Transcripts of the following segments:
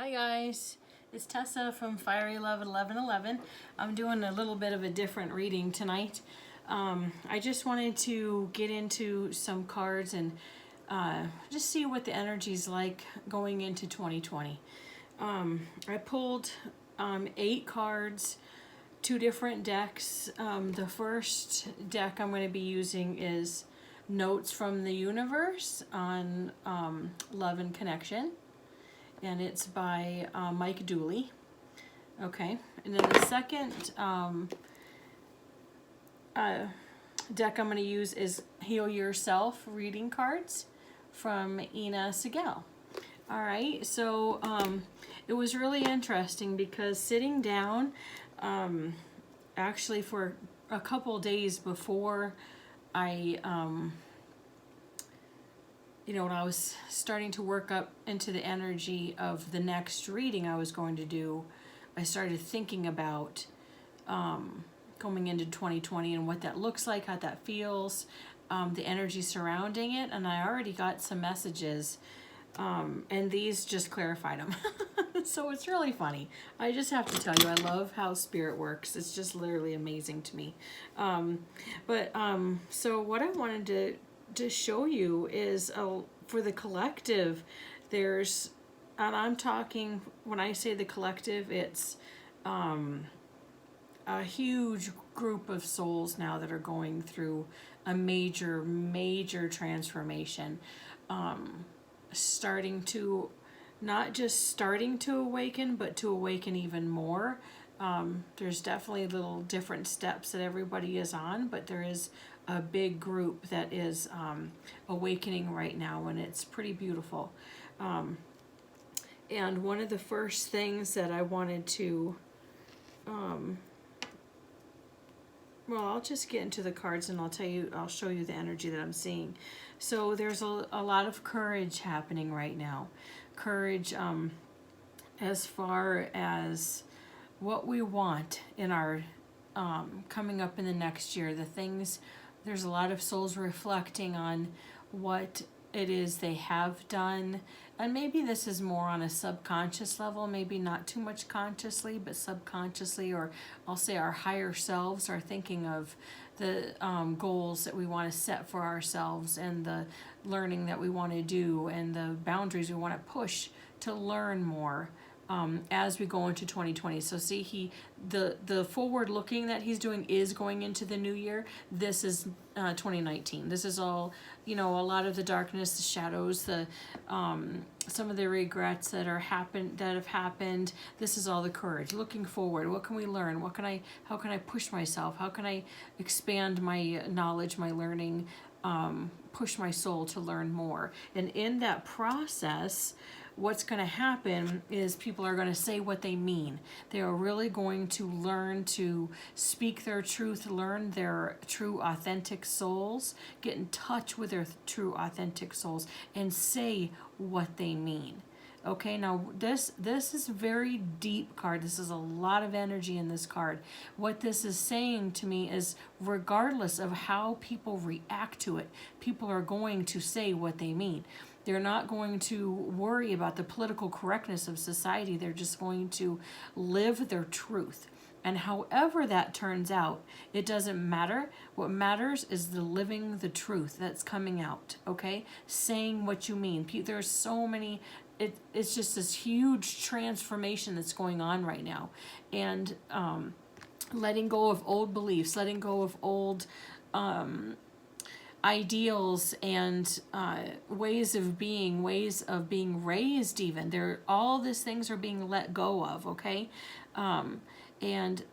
Hi guys, it's Tessa from Fiery Love 1111. I'm doing a little bit of a different reading tonight. I just wanted to get into some cards and just see what the energy's like going into 2020. I pulled 8 cards, 2 different decks. The first deck I'm going to be using is Notes from the Universe on Love and Connection. And it's by Mike Dooley. Okay, and then the second deck I'm going to use is Heal Yourself reading cards from Ina Sigel. All right, so it was really interesting because sitting down actually for a couple days before I when I was starting to work up into the energy of the next reading I was going to do, I started thinking about going into 2020 and what that looks like, how that feels, the energy surrounding it, and I already got some messages, and these just clarified them. So it's really funny. I just have to tell you, I love how spirit works. It's just literally amazing to me. So what I wanted to show you is for the collective, there's, and I'm talking, when I say the collective, it's a huge group of souls now that are going through a major transformation, starting to, not just starting to awaken, but to awaken even more. There's definitely little different steps that everybody is on, but there is a big group that is awakening right now, and it's pretty beautiful. And one of the first things that I wanted to, well, I'll just get into the cards and I'll show you the energy that I'm seeing. So there's a lot of courage happening right now. Courage as far as what we want in our coming up in the next year, the things. There's a lot of souls reflecting on what it is they have done, and maybe this is more on a subconscious level, maybe not too much consciously, but subconsciously, or I'll say our higher selves are thinking of the goals that we want to set for ourselves, and the learning that we want to do, and the boundaries we want to push to learn more as we go into 2020. So see, the forward looking that he's doing is going into the new year. This is 2019. This is all, a lot of the darkness, the shadows, the some of the regrets that have happened. This is all the courage. Looking forward, what can we learn? How can I push myself? How can I expand my knowledge, my learning, push my soul to learn more? And in that process, what's going to happen is people are going to say what they mean. They are really going to learn to speak their truth, learn their true authentic souls, get in touch with their true authentic souls, and say what they mean. Okay, now this is a very deep card. This is a lot of energy in this card. What this is saying to me is, regardless of how people react to it, people are going to say what they mean. They're not going to worry about the political correctness of society. They're just going to live their truth. And however that turns out, it doesn't matter. What matters is the living the truth that's coming out, okay? Saying what you mean. There's so many, it's just this huge transformation that's going on right now. And letting go of old beliefs, letting go of old ideals and ways of being raised. Even all these things are being let go of, okay? And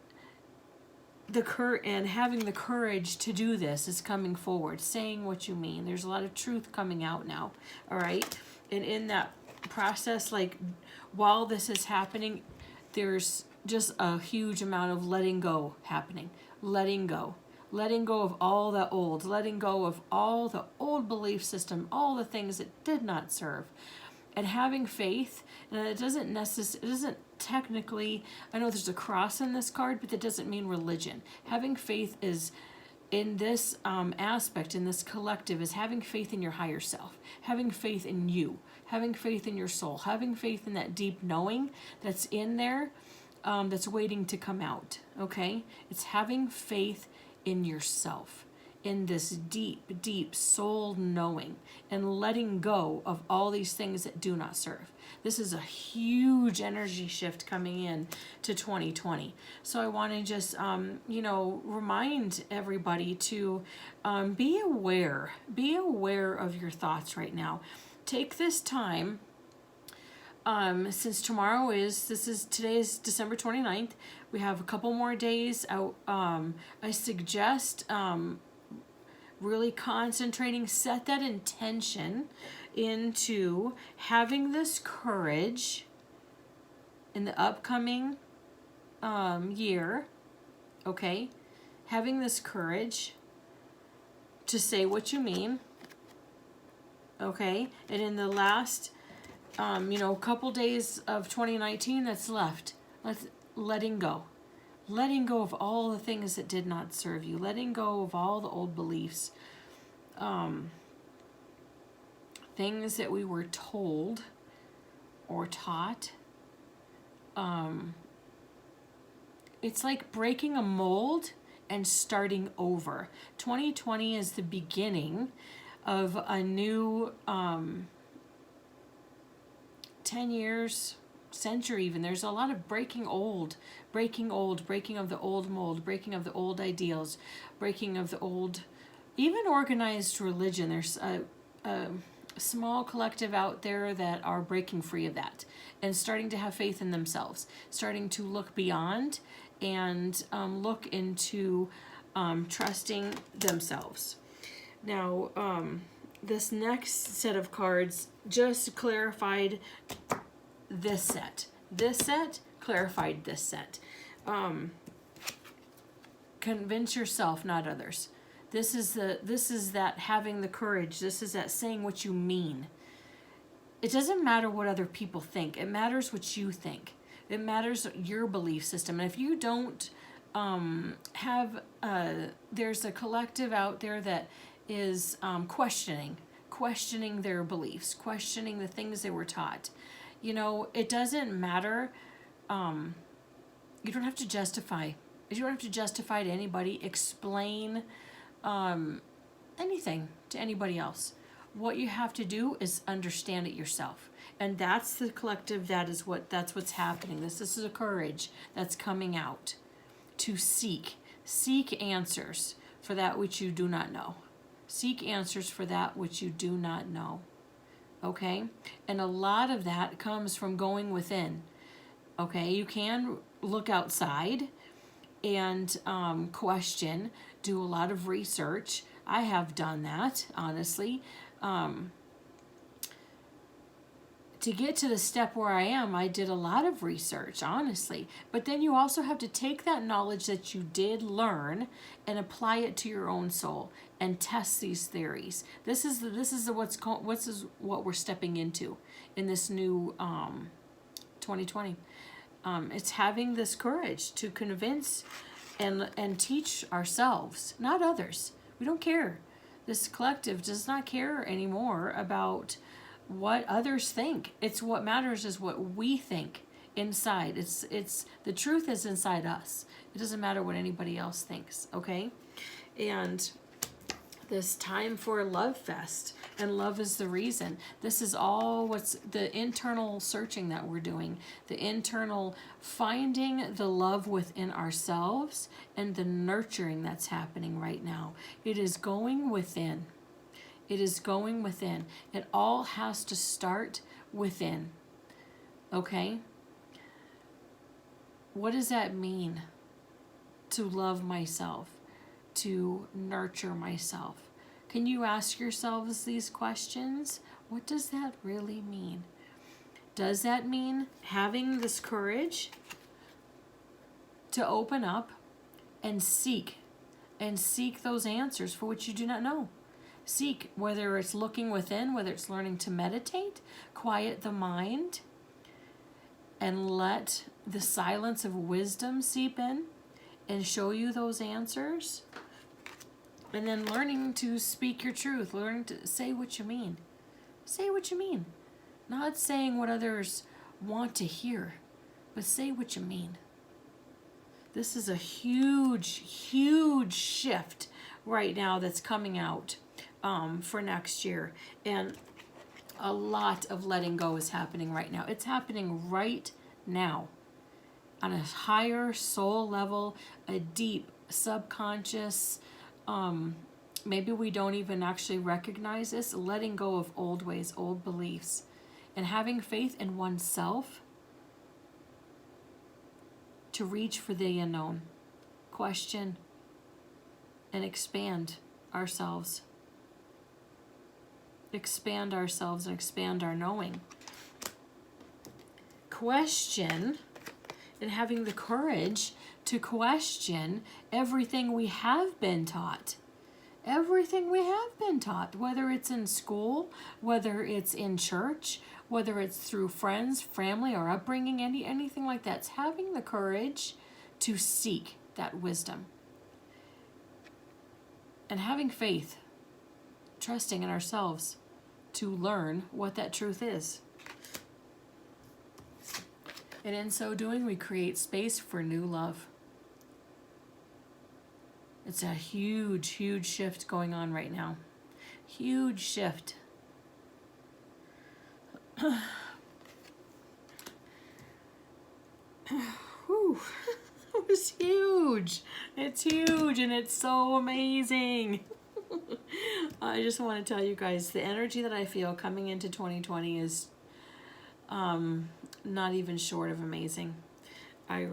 having the courage to do this is coming forward, saying what you mean. There's a lot of truth coming out now, all right? And in that process, like, while this is happening, there's just a huge amount of letting go happening. Letting go of all the old, letting go of all the old belief system, all the things that did not serve, and having faith. And it doesn't technically, I know there's a cross in this card, but that doesn't mean religion. Having faith is in this aspect, in this collective, is having faith in your higher self, having faith in you, having faith in your soul, having faith in that deep knowing that's in there, that's waiting to come out. Okay? It's having faith in yourself, in this deep, deep soul knowing, and letting go of all these things that do not serve. This is a huge energy shift coming in to 2020. So I want to just, remind everybody to be aware of your thoughts right now. Take this time, since today is December 29th. We have a couple more days out. I suggest really concentrating, set that intention into having this courage in the upcoming year, okay? Having this courage to say what you mean, okay? And in the last, couple days of 2019 that's left, letting go. Letting go of all the things that did not serve you. Letting go of all the old beliefs. Things that we were told or taught. It's like breaking a mold and starting over. 2020 is the beginning of a new 10 years, century even. There's a lot of breaking of the old mold, breaking of the old ideals, breaking of the old, even organized religion. There's a small collective out there that are breaking free of that and starting to have faith in themselves, starting to look beyond and look into trusting themselves. Now, this next set of cards just clarified this set. This set clarified this set. Convince yourself, not others. This is that having the courage. This is that saying what you mean. It doesn't matter what other people think. It matters what you think. It matters your belief system. And if you don't there's a collective out there that is questioning their beliefs, questioning the things they were taught. It doesn't matter. You don't have to justify. You don't have to justify to anybody, explain anything to anybody else. What you have to do is understand it yourself. And that's the collective, that's what's happening. This is a courage that's coming out to seek answers for that which you do not know. Seek answers for that which you do not know. Okay? And a lot of that comes from going within. Okay? You can look outside and question, do a lot of research. I have done that, honestly. To get to the step where I am, I did a lot of research, honestly. But then you also have to take that knowledge that you did learn and apply it to your own soul and test these theories. This is what we're stepping into in this new 2020. It's having this courage to convince and teach ourselves, not others. We don't care. This collective does not care anymore about what others think. It's what matters is what we think inside. It's the truth is inside us. It doesn't matter what anybody else thinks, okay? And this time for Love Fest, and love is the reason. This is all what's the internal searching that we're doing, the internal finding the love within ourselves and the nurturing that's happening right now. It is going within. It is going within. It all has to start within. Okay? What does that mean? To love myself, to nurture myself. Can you ask yourselves these questions? What does that really mean? Does that mean having this courage to open up and seek those answers for which you do not know? Seek, whether it's looking within, whether it's learning to meditate, quiet the mind, and let the silence of wisdom seep in and show you those answers. And then learning to speak your truth, learning to say what you mean. Say what you mean. Not saying what others want to hear, but say what you mean. This is a huge, huge shift right now that's coming out for next year. And a lot of letting go is happening right now. It's happening right now on a higher soul level, a deep subconscious, maybe we don't even actually recognize this, letting go of old ways, old beliefs, and having faith in oneself to reach for the unknown, question, and expand ourselves. Expand ourselves and expand our knowing. Question, and having the courage to question everything we have been taught. Everything we have been taught, whether it's in school, whether it's in church, whether it's through friends, family, or upbringing, anything like that. It's having the courage to seek that wisdom. And having faith, trusting in ourselves to learn what that truth is. And in so doing, we create space for new love. It's a huge, huge shift going on right now. Huge shift. Whew. It was huge. It's huge and it's so amazing. I just want to tell you guys, the energy that I feel coming into 2020 is not even short of amazing. I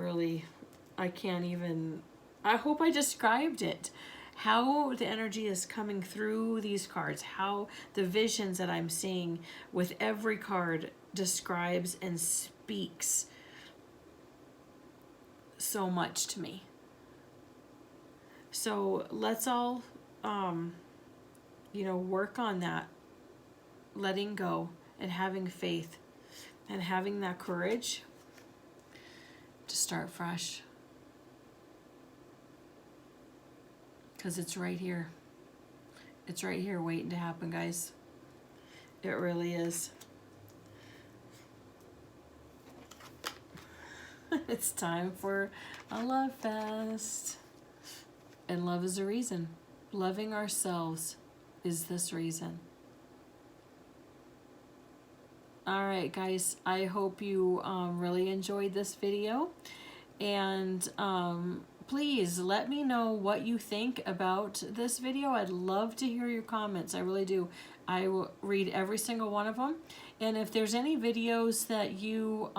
can't even, I hope I described it. How the energy is coming through these cards, how the visions that I'm seeing with every card describes and speaks so much to me. So let's all, work on that, letting go and having faith and having that courage to start fresh. Because it's right here. It's right here waiting to happen, guys. It really is. It's time for a love fest. And love is a reason. Loving ourselves is this reason. All right, guys. I hope you really enjoyed this video. And please let me know what you think about this video. I'd love to hear your comments. I really do. I will read every single one of them. And if there's any videos that you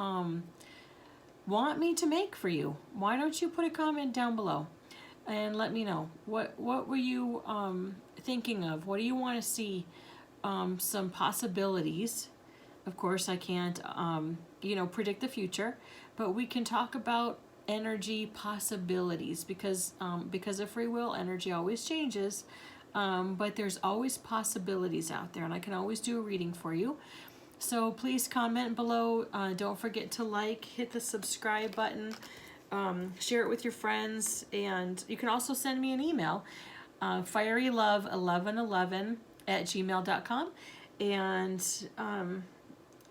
want me to make for you, why don't you put a comment down below and let me know. What were you thinking of? What do you want to see? Some possibilities. Of course, I can't predict the future, but we can talk about energy possibilities because of free will, energy always changes, but there's always possibilities out there, and I can always do a reading for you. So please comment below. Don't forget to hit the subscribe button, share it with your friends, and you can also send me an email, fierylove1111@gmail.com, and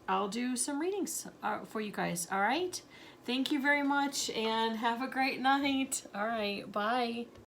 I'll do some readings for you guys. All right. Thank you very much and have a great night. All right. Bye.